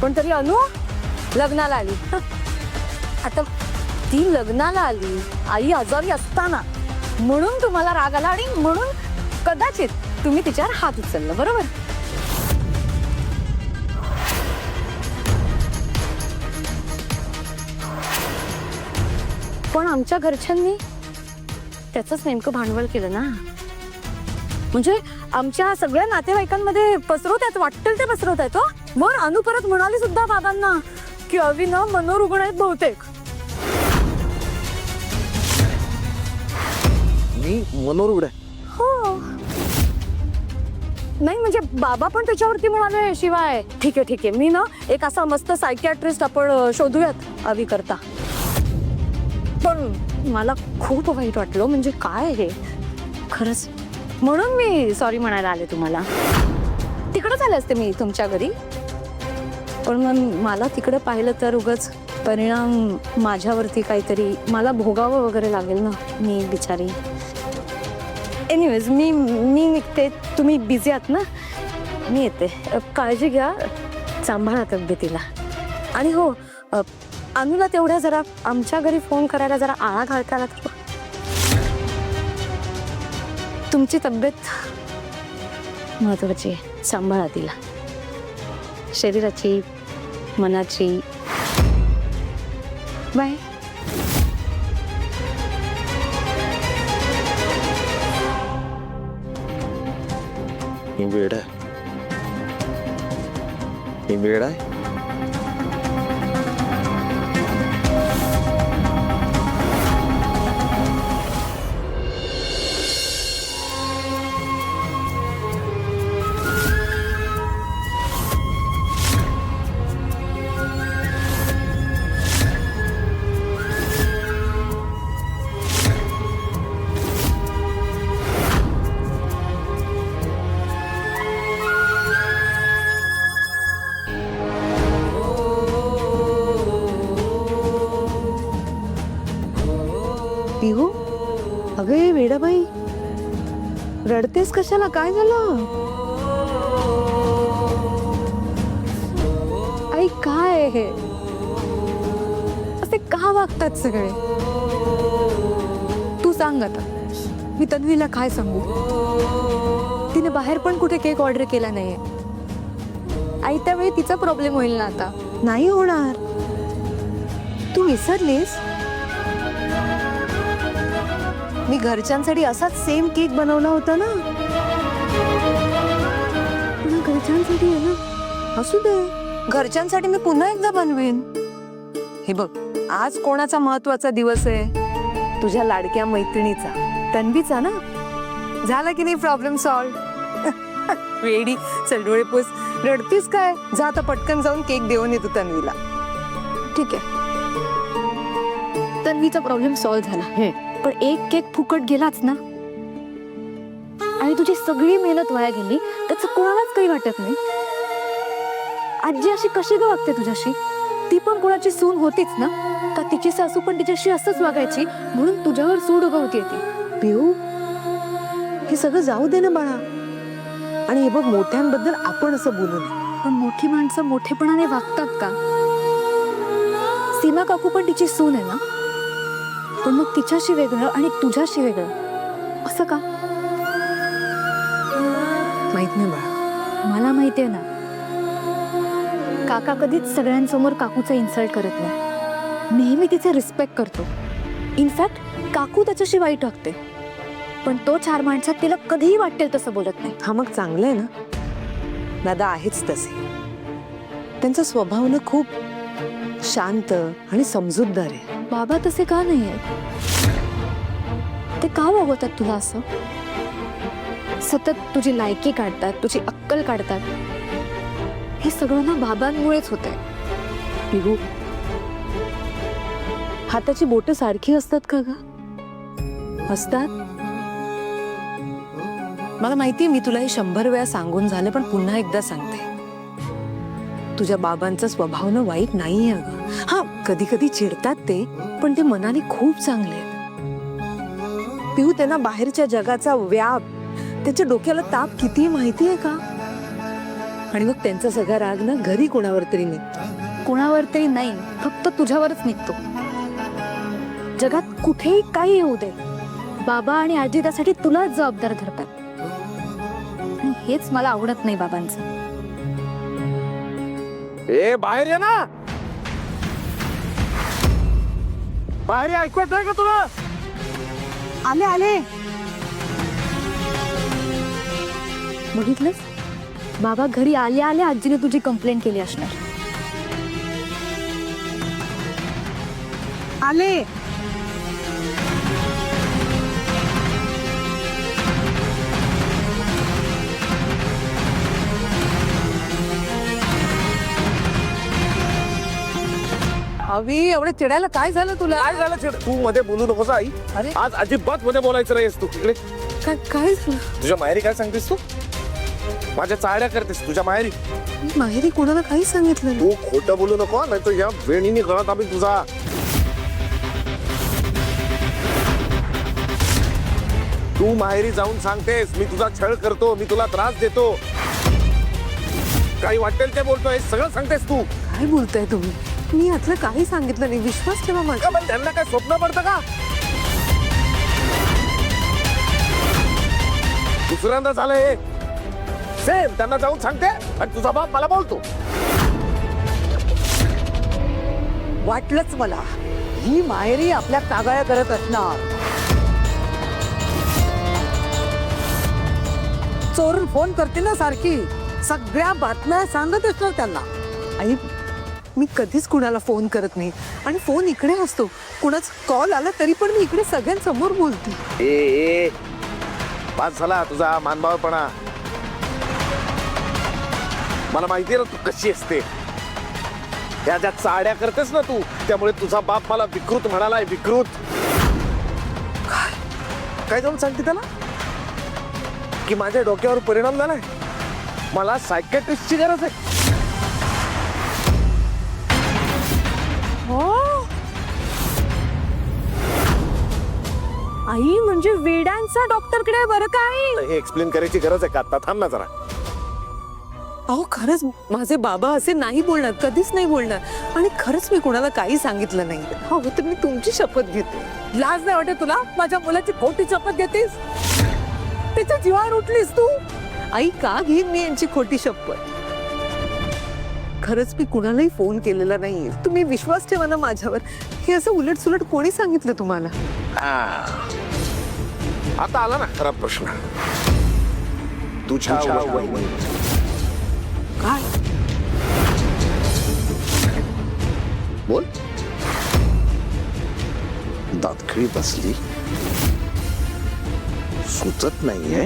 पण तरी अनु लग्नाला आली. आता ती लग्नाला आली आई आजारी असताना म्हणून तुम्हाला राग आला आणि म्हणून कदाचित तुम्ही तिच्यावर हात उचलला, बरोबर? पण आमच्या घरच्यांनी त्याचंच नेमकं भांडवल केलं ना. म्हणजे आमच्या सगळ्या नातेवाईकांमध्ये पसरवतात, वाटेल ते पसरवतात. वर अनु परत म्हणाली सुद्धा बाबांना की अविना मनोरुग्ण आहेत बहुतेक. मी मनोरुग्ण आहे? हो. नाही म्हणजे बाबा पण त्याच्यावरती म्हणाले. शिवाय ठीक आहे मी ना एक असा मस्त सायकियाट्रिस्ट आपण शोधूयात अवी करता. पण मला खूप वाईट वाटलं. म्हणजे काय हे खरंच, म्हणून मी सॉरी म्हणायला आले तुम्हाला. तिकडे झाले असते मी तुमच्या घरी, पण मग मला तिकडे पाहिलं तर उगाच परिणाम माझ्यावरती काहीतरी मला भोगावं वगैरे लागेल ना. मी बिचारी. एनिवेज मी निघते. तुम्ही बिझी आहात ना, मी येते. काळजी घ्या, सांभाळा तब्येतीला. आणि हो, अनुला तेवढ्या जरा आमच्या घरी फोन करायला जरा आळा घालता आला तर. तुमची तब्येत महत्वाची आहे, सांभाळा तिला. शरीराची, मनाची. बाय. मी वेड आहे. मी वेड आहे. पिहू, अगे वेडाबाई, रडतेस कशाला? काय झालं? आई काय हे असे का वागतात सगळे? तू सांग आता. मी तन्वीला काय सांगू? तिने बाहेर पण कुठे केक ऑर्डर केला नाहीये. आई त्यावेळी तिचा प्रॉब्लेम होईल ना. आता नाही होणार. तू विसरलीस? मी घरच्यांसाठी असाच सेम केक बनवला होता ना. घरच्यांसाठी आहे ना. असू दे, घरच्यांसाठी मी पुन्हा एकदा बनवेन. हे बघ, आज कोणाचा महत्वाचा दिवस आहे? तुझ्या लाडक्या मैत्रिणीचा, तन्वीचा ना. झाला की नाही प्रॉब्लेम सॉल्व? वेडी, चल डोळे पुस. रडतीस काय? जा आता पटकन जाऊन केक देऊन येतो तन्वीला. ठीक आहे, तन्वीचा प्रॉब्लेम सॉल्व झाला. पण एक केक फुकट गेलाच ना. आणि तुझी सगळी मेहनत वाया गेली, त्याचं कोणालाच काही वाटत नाही. आजी अशी कशी ग वागते तुझ्याशी? ती पण कोणाची सून होतीच ना. का तिची सासू पण तिच्याशी असंच वागायची म्हणून तुझ्यावर सूड उगवते ती? पिऊ, हे सगळं जाऊ दे ना बाळा. आणि हे बघ, मोठ्यांबद्दल आपण असं बोलू नये. पण मोठी माणसं मोठेपणाने वागतात का? सीमा काकू पण तिची सून आहे ना. पण मग तिच्याशी वेगळं आणि तुझ्याशी वेगळं असं का? माहित नाही बाळा. मला माहितीये ना. काका कधीच सगळ्यांसमोर काकूचा इन्सल्ट करत नाही. नेहमी तिचे रिस्पेक्ट करतो. इनफॅक्ट काकू त्याच्याशी वाईट वागते, पण तो चार माणसात तिला कधीही वाटेल तसं बोलत नाही. हा मग चांगलं आहे ना. दादा आहेच तसे. त्यांचा स्वभाव ना खूप शांत आणि समजूतदार आहे. बाबा तसे का नाही आहेत? ते का वागवतात तुला असं? सतत तुझी लायकी काढतात, तुझी अक्कल काढतात. हे सगळं ना बाबांमुळेच होतंय. पिहू, हाताची बोट सारखी असतात का ग? असतात. मला माहितीये, मी तुला हे 100 वेळा सांगून झालं, पण पुन्हा एकदा सांगते. तुझ्या बाबांचा स्वभाव ना वाईट नाहीये अगं. हा, कधी कधी चिडतात ते, पण ते मनाने खूप चांगले आहेत. पिहू, त्यांना बाहेरच्या जगाचा व्याप, त्याच्या डोक्याला ताप किती माहितीये का? आणि मग त्यांचा सगळा राग ना घरी कोणावर तरी निघतो. कोणावर तरी नाही, फक्त तुझ्यावरच निघतो. जगात कुठेही काही येऊ दे, बाबा आणि आजी त्यासाठी तुलाच जबाबदार धरतात. आणि हेच मला आवडत नाही बाबांचं. ए बाहेर ये ना, बाहेर ये, ऐकू येतंय का तुला? आले आले. बघितलंस, बाबा घरी आल्या आल्या आजीने तुझी कंप्लेंट केली असणार. आले. अवी एवढे चिडायला काय झालं तुला? काय झालं चिड? तू मध्ये बोलू नकोस आई. अरे. आज अजिबात मध्ये बोलायचं नाहीस तू. इकडे काय झालं? तुझ्या माहेरी काय सांगतेस तू? माझ्या चाळ्या करतेस तुझ्या माहेरी. माहेरी कोणाला काही सांगितलं नाही. तू खोटं बोलू नको, नाही तर या वेणीने गळत आम्ही तुझा. तू माहेरी जाऊन सांगतेस मी तुझा छळ करतो, मी तुला त्रास देतो, काही वाटेल ते बोलतोय, सगळं सांगतेस तू. काय बोलताय तुम्ही? मी यातलं काही सांगितलं नाही, विश्वास ठेवा माझा. का पण त्यांना काय स्वप्न पडतं का? दुसऱ्यांदा झालं हे सेम. त्यांना जाऊन सांगते आणि तुझा बाप मला बोलतो. वाटलंच मला, ही माहेरी आपल्या कागाळ्या करत असणार. चोरून फोन करते ना सारखी, सगळ्या बातम्या सांगत असणार त्यांना. आई, मी कधीच कुणाला फोन करत नाही आणि फोन इकडे असतो. कुणाचा कॉल आला तरी पण मी इकडे सगळ्यांसमोर बोलते. ए पास झाला तुझा मानभावपणा. मला माहितीये ना तू कशी असते. त्या ज्या चाड्या करतेस ना तू, त्यामुळे तुझा बाप मला विकृत म्हणालाय. विकृत काय जाऊन सांगते त्याला की माझ्या डोक्यावर परिणाम झालाय. मला सायकॅट्रिस्टची गरज आहे. आई म्हणजे वेड्यांचा डॉक्टरकडे बरं काय? हे एक्सप्लेन करायची गरज आहे का? आता थांब ना जरा. अहो खरंच माझे बाबा असे नाही बोलणार, कधीच नाही बोलणार. आणि खरंच मी कुणाला काही सांगितलं नाही. हो तर मी तुमची शपथ घेते. लाज नाही वाटत तुला? माझ्या मुलाची खोटी शपथ घेतेस, त्याच्या जीवावर उठलीस तू. आई का घेईन मी यांची खोटी शपथ? खरंच मी कुणालाही फोन केलेला नाही. तुम्ही विश्वास ठेवा ना माझ्यावर. हे असं उलट सुलट कोणी सांगितलं तुम्हाला? आता आला ना खरा प्रश्न. तुझ्या वहिनी काय बोल. दातखिळी बसली, सुचत नाहीये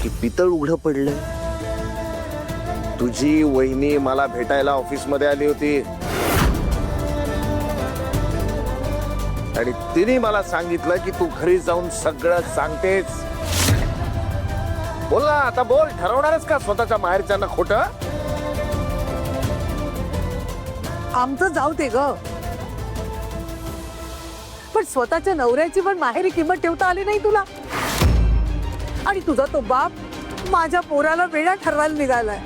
की पितळ उघडं पडलंय. तुझी वहिनी मला भेटायला ऑफिस मध्ये आली होती आणि तिने मला सांगितलं की तू घरी जाऊन सगळं सांगतेस. बोल ना आता, बोल. ठरवणारच का स्वतःच्या माहेरच्यांना खोटं? आमचं जाऊ दे ग, पण स्वतःच्या नवऱ्याची पण माहेरी किंमत ठेवता आली नाही तुला. आणि तुझा तो बाप माझ्या पोराला वेडा ठरवायला निघालाय.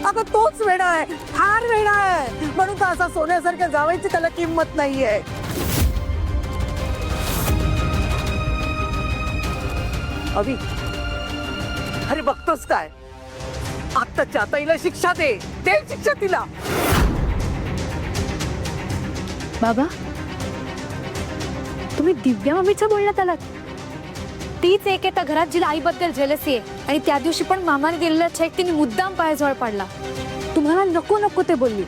अगं तोच वेडा आहे, फार वेडा आहे, म्हणून तर असा सोन्यासारख्या जावायची त्याला किंमत नाहीये. अभि, अरे बघतोस काय, आत्ताच्या आता हिला शिक्षा दे, दे शिक्षा तिला. बाबा, तुम्ही दिव्या मम्मीचं बोलण्यात आलात. तीच एक आहे त्या घरात जिला आईबद्दल जेलसी आहे आणि त्या दिवशी पण मामाने दिलेला चेक तिने मुद्दाम पायाजवळ पाडला. तुम्हाला नको नको ते बोलली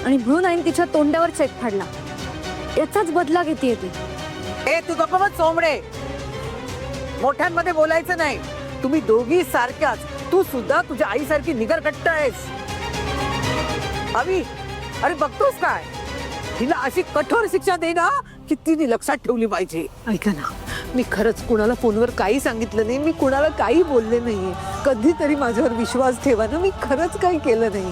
आणि म्हणून आईने तिच्या तोंडावर चेक फाडला. याचाच बदला घेते ती. ए तू गप्प बस चोंबडे, मोठ्यांमध्ये बोलायचं नाही. तुम्ही दोघी सारख्याच. तू सुद्धा तुझ्या आईसारखी निगरकट्ट आहेस. अभि, अरे बघतोस काय, हिला अशी कठोर शिक्षा दे ना की तिने लक्षात ठेवली पाहिजे. ऐका ना, मी खरंच कुणाला फोनवर काही सांगितलं नाही. मी कुणाला काही बोलले नाही. कधीतरी माझ्यावर विश्वास ठेवा ना. मी खरंच काही केलं नाही.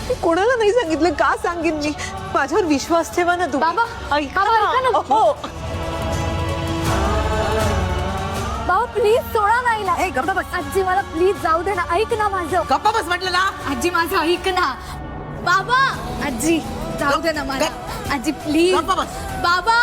मी कोणाला नाही सांगितलं. का सांगेन मी? माझ्यावर विश्वास ठेवा ना तुम्ही. बाबा, ऐका बाबा, ऐका ना. हो. बाबा प्लीज सोडा ना आईला. ए, गप्पा बस. आजी मला प्लीज जाऊ दे ना. ऐक ना माझं. गप्पा बस म्हटलं ना. आजी माझं ऐक ना. बाबा आजी जाऊ दे ना मला. आजी प्लीज. गप्पा बस. बाबा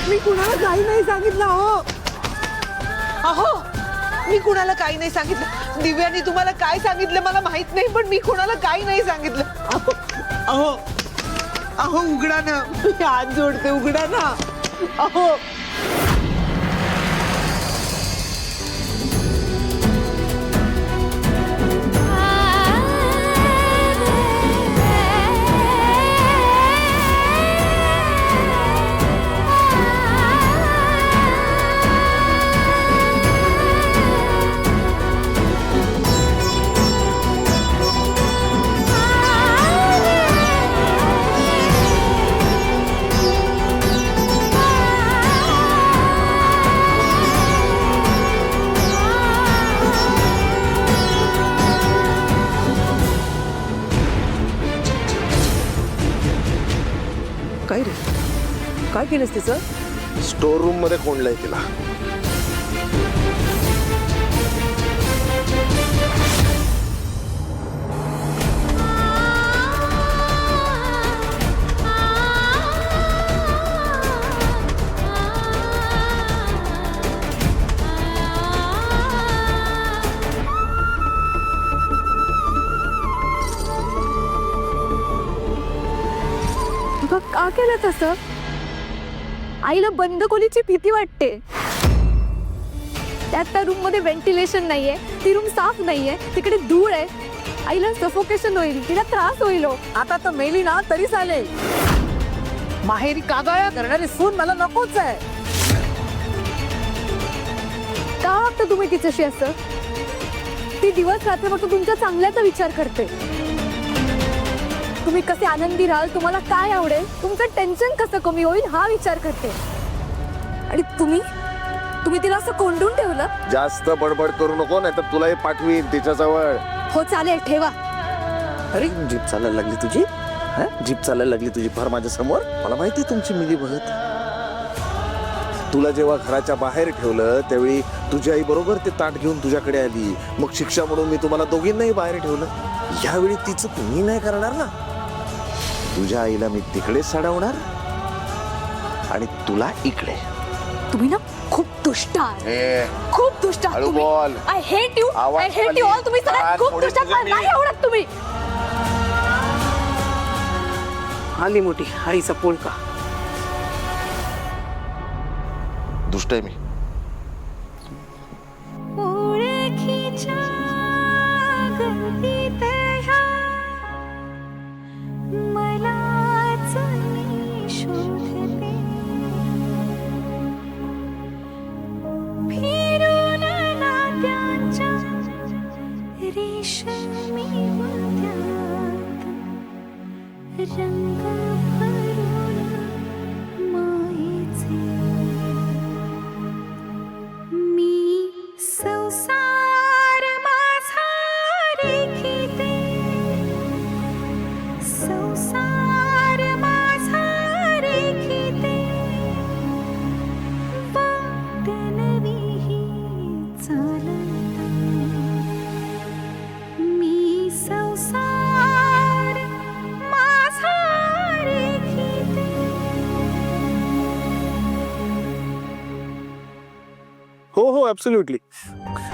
मी कुणाला काही नाही सांगितलं हो. अहो मी कुणाला काही नाही सांगितलं. दिव्यानी तुम्हाला काय सांगितलं मला माहित नाही, पण मी कुणाला काही नाही सांगितलं. अहो अहो उघडा ना, मी हात जोडते, उघडा ना. अहो काय रे, काय केलंस तिचं? स्टोर रूम मध्ये कोंडलंय तिला. का केलं तसं? आईला बंद खोलीची भीती वाटते. त्यात त्या रूम मध्ये व्हेंटिलेशन नाहीये, ती रूम साफ नाहीये, तिकडे धूळ आहे. आईला सफोकेशन होईल, तिला त्रास होईल. आता तर मेली ना तरी चालेल. माहेरी कागाळ्या करणारी सून मला नकोच आहे. का वागता तुम्ही तिच्याशी असं? ती दिवस रात्र फक्त तुमच्या चांगल्याचा विचार करते. तुम्ही कसे आनंदी राहाल, तुम्हाला काय आवडेल, तुमचं टेन्शन कसं कमी होईल हा विचार करते. आणि तुम्ही तिला असं कोंडून ठेवलं. जास्त बडबड करू नको, नाही तर तुलाही पाठवीन तिच्याजवळ. हो चालेल, ठेवा. अरे जीप चालायला लागली तुझी. जीप चालायला लागली तुझी फार माझ्या समोर. मला माहिती तुमची मिली बघत. तुला जेव्हा घराच्या बाहेर ठेवलं त्यावेळी तुझी आई बरोबर ते ताट घेऊन तुझ्याकडे आली. मग शिक्षा म्हणून मी तुम्हाला दोघींनाही बाहेर ठेवलं. यावेळी तिचं तुम्ही नाही करणार ना. तुझ्या आईला मी तिकडे सडवणार आणि तुला इकडे. तुम्ही ना खूप दुष्ट आहात. खूप दुष्ट आहात हळू तुम्ही. बोल. I hate you. आवाज आय हेट यू ऑल. तुम्ही सगळ्यात कान खूप फोडेल दुष्ट आहात. तुझं मला नाही मी. आवडत तुम्ही. आली मोठी आईचा पोळका. दुष्ट आहे मी. रंग भरून मायेचे मी संसार माझा रेखिते संसार माझा रेखिते वाटणवीही चालता मी संसार हो हो ऍब्सोल्युटली.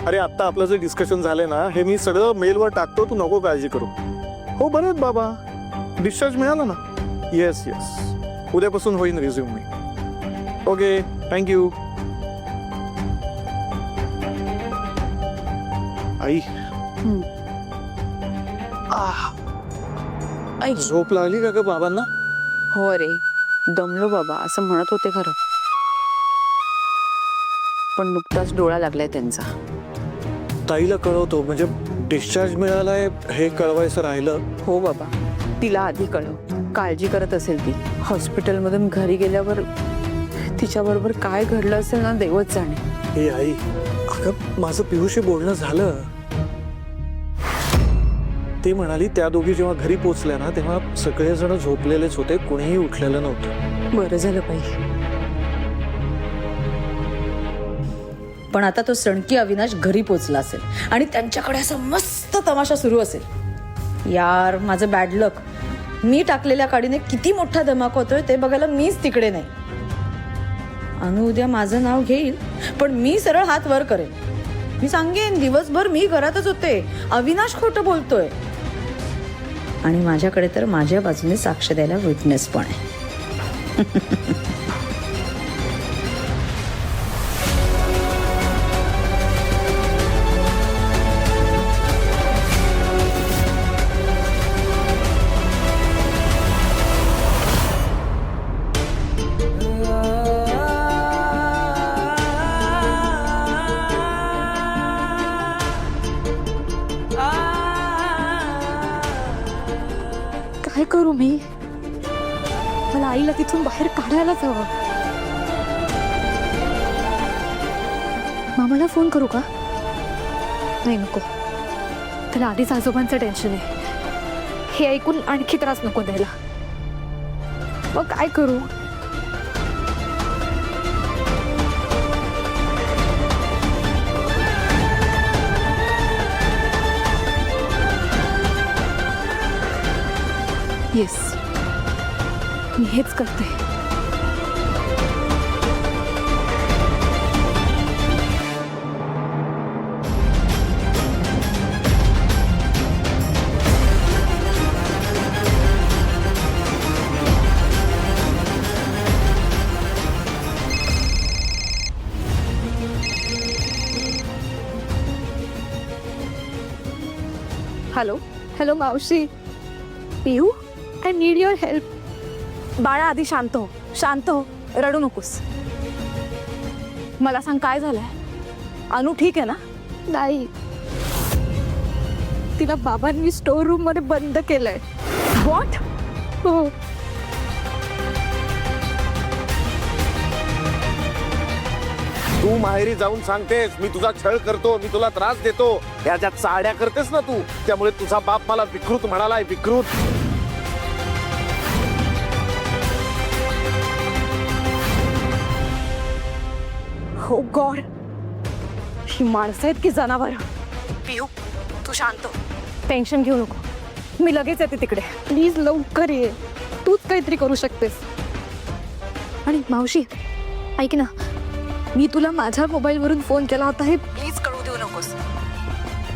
अरे आता आपलं जे डिस्कशन झालंय ना हे मी सगळं मेलवर टाकतो, तू नको काळजी करू. हो बरं आहेत बाबा, डिस्चार्ज मिळाला ना. येस येस, उद्यापासून होईन रिझ्यूम मी. Okay thank you. आई ऐक झोप लागली का ग बाबांना? हो रे, दमलो बाबा असं म्हणत होते खरं, पण नुकताच डोळा लागलाय त्यांचा. ताईला कळवतो, म्हणजे डिस्चार्ज मिळालाय हे कळवायचं राहिलं. हो बाबा, तिला आधी कळव, काळजी करत असेल ती. हॉस्पिटलमधून घरी गेल्यावर तिच्याबरोबर काय घडलं असेल ना देवच जाणे. हे आई, अगं माझं पिहूशी बोलणं झालं. ती म्हणाली त्या दोघी जेव्हा घरी पोहोचल्या ना तेव्हा सगळेजण झोपलेलेच होते, कोणीही उठलेलं नव्हतं. बरं झालं पाहिजे. पण आता तो सणकी अविनाश घरी पोचला असेल आणि त्यांच्याकडे असा मस्त तमाशा सुरू असेल. यार माझं बॅड लक, मी टाकलेल्या काडीने किती मोठा धमाका होतोय ते बघायला मीच तिकडे नाही. अनु उद्या माझं नाव घेईल, पण मी सरळ हात वर करेन. मी सांगेन दिवसभर मी घरातच होते, अविनाश खोटं बोलतोय. आणि माझ्याकडे तर माझ्या बाजूने साक्ष द्यायला विटनेस पण आहे. काय करू मी? मला आईला तिथून बाहेर काढायलाच हवं. मामाला फोन करू का? नाही, नको. त्याला आधीच आजोबांचं टेन्शन आहे. हे ऐकून आणखी त्रास नको द्यायला. मग काय करू? येस, मी हेच करते. हॅलो हॅलो मावशी. पिहू, आय नीड युअर हेल्प. बाळा आधी शांत हो, शांत हो, रडू नकोस. मला सांग काय झालंय? अनु ठीक आहे ना? नाही, तिला बाबांनी स्टोर रूम मध्ये बंद केलंय. व्हॉट? हो. तू माहेरी जाऊन सांगतेस मी तुझा छळ करतो, मी तुला त्रास देतो, या ज्या चाड्या करतेस ना तू, त्यामुळे तुझा बाप मला विकृत म्हणालाय. विकृत? हो गॉड, ही माणसं आहेत की जनावर? पिहू, तू शांत हो, टेन्शन घेऊ नको. मी लगेच येते तिकडे. प्लीज लवकर ये, तूच काहीतरी करू शकतेस. आणि मावशी ऐक ना, मी तुला माझ्या मोबाईलवरून फोन केला होता, हे प्लीज कळू देऊ नकोस.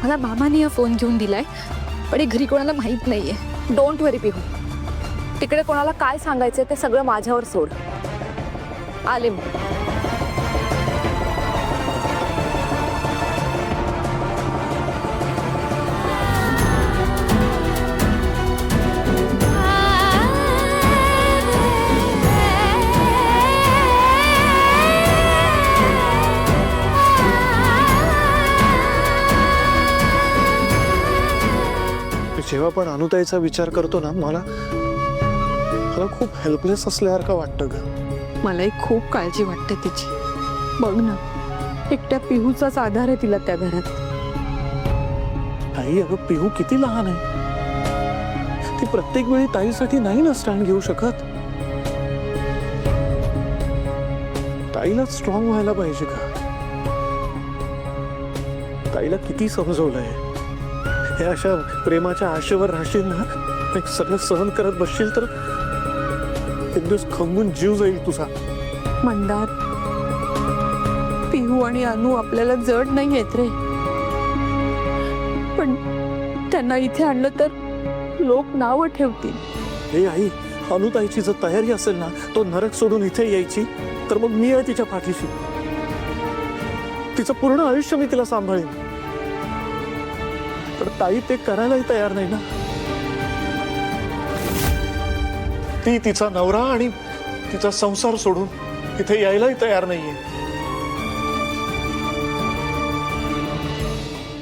मला मामाने हा फोन घेऊन दिलाय, पण हे घरी कोणाला माहीत नाहीये. डोंट वरी पिहू, तिकडे कोणाला काय सांगायचं ते सगळं माझ्यावर सोड. आले मी. जेव्हा पण अनुताईचा विचार करतो ना, मला खूप हेल्पलेस असल्यासारखं वाटतं ग. मलाही खूप काळजी वाटते तिची. बघ ना, एकट्या पिहूचाच आधार आहे तिला त्या घरात. ताई, अगं पिहू किती लहान आहे, ती प्रत्येक वेळी ताईसाठी नाही ना स्टँड घेऊ शकत. ताईला स्ट्रॉंग व्हायला पाहिजे का? ताईला किती समजवलंय, हे अशा प्रेमाच्या आशेवर राहशील ना, एक सगळं सहन करत बसशील तर एक दिवस खंगून जीव जाईल तुझा. मंदार, पिहू आणि अनु आपल्याला जड नाही येत रे, पण त्यांना इथे आणलं तर लोक नावं ठेवतील. हे आई, अनुताईची जर तयारी असेल ना, तो नरक सोडून इथे यायची, तर मग मी आहे तिच्या पाठीशी. तिचं पूर्ण आयुष्य मी तिला सांभाळेन. तर ताई ते करायलाही तयार नाही ना. ती तिचा नवरा आणि तिचा संसार सोडून इथे यायलाही तयार नाहीये.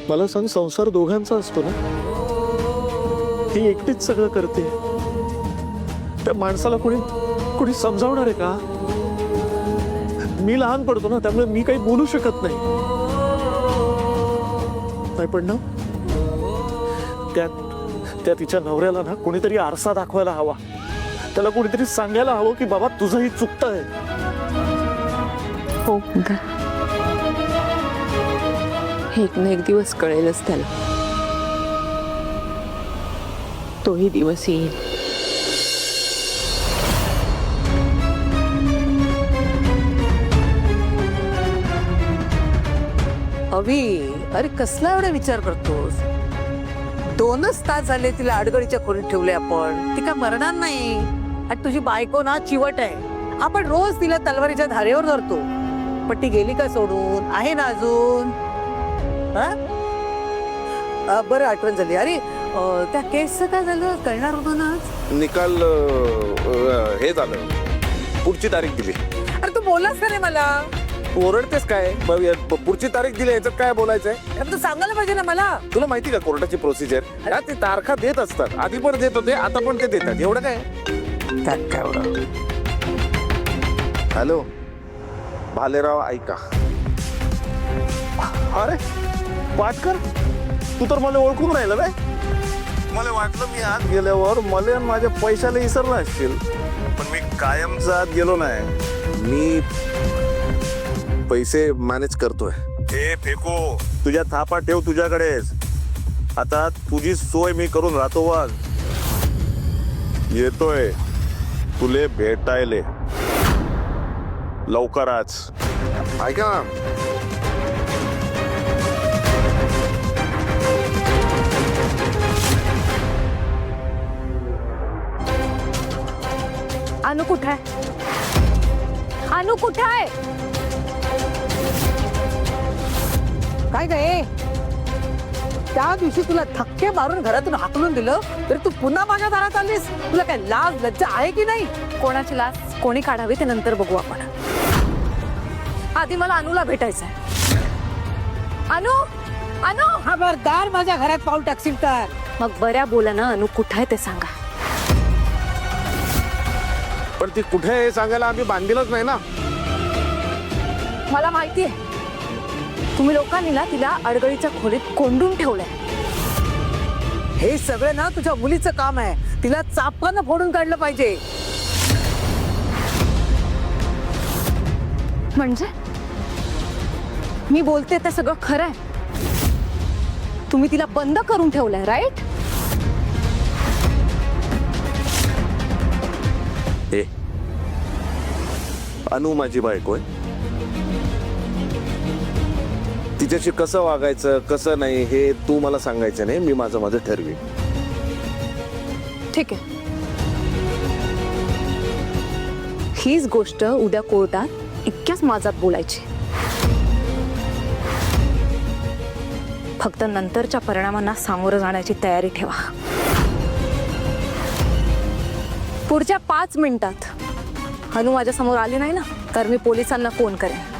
मला सांग, संसार दोघांचा असतो ना? ही एकटीच सगळं करते. त्या माणसाला कोणी समजावणार आहे का? मी लहान पडतो ना, त्यामुळे मी काही बोलू शकत नाही. पण ना, त्या तिच्या नवऱ्याला ना कोणीतरी आरसा दाखवायला हवा. त्याला कोणीतरी सांगायला हवं की बाबा तुझं ही चुकतंय. हो, एक ना एक दिवस कळेलच त्याला. तोही दिवस येईल. अवी, अरे कसला एवढा विचार करतोस? 2च तास झाले तिला अडगळीच्या खोलीत ठेवले आपण. ती काय मरणार नाही. आणि तुझी बायको ना चिवट आहे. आपण रोज तिला तलवारीच्या धारेवर धरतो, पण ती गेली का सोडून? आहे ना अजून. बरं आठवण झाली. अरे त्या केसचं काय झालं? कळणार होतं ना आज? निकाल हे झालं, पुढची तारीख दिली. अरे तू बोललास का रे मला? ओरडतेस काय? पुढची तारीख दिली, याच्यात काय बोलायचंय? अरे तू सांगायला पाहिजे ना मला. तुला माहिती का कोर्टाची प्रोसिजर? ते तारखा देत असतात. आधी पण देत होते, आता पण ते देतात. एवढं काय त्यात काय एवढं? हॅलो भालेराव, ऐका. अरे पाटकर, तू तर मला ओळखून राहिला नाही. मला वाटलं मी आत गेल्यावर मला आणि माझ्या पैशाला विसरला असशील, पण मी कायमचा आत गेलो नाही. मी पैसे मॅनेज करतोय. हे फेको, तुझ्या थापा ठेव तुझ्याकडेच. आता तुझी सोय मी करून राहतो. वाज येतोय तुले भेटायले लवकरच. ऐका, अनु कुठे आहे? अनु कुठे आहे? काय काय? त्या दिवशी तुला धक्के मारून घरातून हाकलून दिलं, तरी तू पुन्हा माझ्या दारात आलीस. तुला काय लाज लज्जा आहे की नाही? कोणाची लाच कोणी काढावी ते नंतर बघू आपण. आधी मला अनुला भेटायचंय. अनु, अनु. खबरदार माझ्या घरात पाऊल टाकशील तर. मग बऱ्या बोला ना, अनु कुठे आहे ते सांगा. पण ती कुठे आहे सांगायला आम्ही बांधीलच नाही ना. मला माहिती आहे, तुम्ही लोकांनी ना तिला अडगळीच्या खोलीत कोंडून ठेवलंय. हे सगळं ना तुझ्या मुलीचं काम आहे. तिला चापकानं फोडून काढलं पाहिजे. म्हणजे मी बोलते ते सगळं खरं आहे. तुम्ही तिला बंद करून ठेवलंय, राईट? ए, अनु माझी बायको आहे. तिच्याशी कसं वागायचं कसं नाही हे तू मला सांगायचं नाही. मी माझं ठरवी. ठीक आहे. हीच गोष्ट उद्या कोर्टात इतक्याच माझ्यात बोलायची. फक्त नंतरच्या परिणामांना सामोरं जाण्याची तयारी ठेवा. पुढच्या 5 मिनिटात हनु माझ्या समोर आली नाही ना, तर मी पोलिसांना फोन करेन.